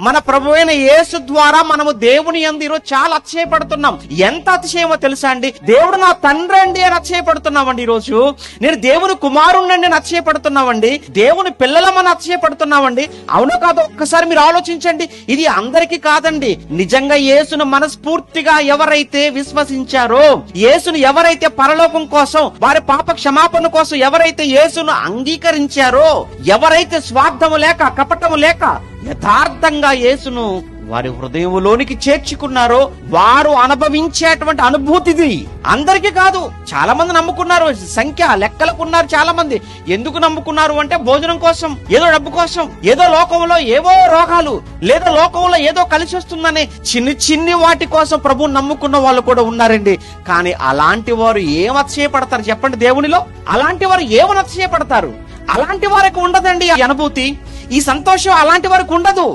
మన ప్రభువైన యేసు ద్వారా మనము దేవుని యందు ఈరోజు చాలా అతిశయపడుతున్నాం. ఎంత అతిశయమో తెలుసా అండి? దేవుడు నా తండ్రి అండి అని అతిశయపడుతున్నామండి. ఈరోజు నేను దేవుని కుమారుణ్ణి అతిశయపడుతున్నామండి. దేవుని పిల్లలమని అతిశయపడుతున్నామండి. అవునో కాదో ఒక్కసారి మీరు ఆలోచించండి. ఇది అందరికీ కాదండి. నిజంగా యేసును మనస్ఫూర్తిగా ఎవరైతే విశ్వసించారో, యేసును ఎవరైతే పరలోకం కోసం, వారి పాప క్షమాపణ కోసం ఎవరైతే యేసును అంగీకరించారో, ఎవరైతే స్వార్థము లేక కపటము లేక యథార్థంగా యేసును వారి హృదయంలోనికి చేర్చుకున్నారో వారు అనుభవించేటువంటి అనుభూతిది. అందరికీ కాదు. చాలా మంది నమ్ముకున్నారు, సంఖ్య లెక్కలకున్నారు. చాలా మంది ఎందుకు నమ్ముకున్నారు అంటే భోజనం కోసం, ఏదో డబ్బు కోసం, ఏదో లోకంలో ఏవో రోగాలు, లేదా లోకంలో ఏదో కలిసి వస్తుందనే చిన్ని వాటి కోసం ప్రభువు నమ్ముకున్న వాళ్ళు కూడా ఉన్నారండి. కానీ అలాంటి వారు ఏం అతిశయపడతారు చెప్పండి? దేవునిలో అలాంటి వారు ఏమని అతిశయపడతారు? అలాంటి వారికి ఉండదండి ఈ అనుభూతి, ఈ సంతోషం అలాంటి వారికి ఉండదు.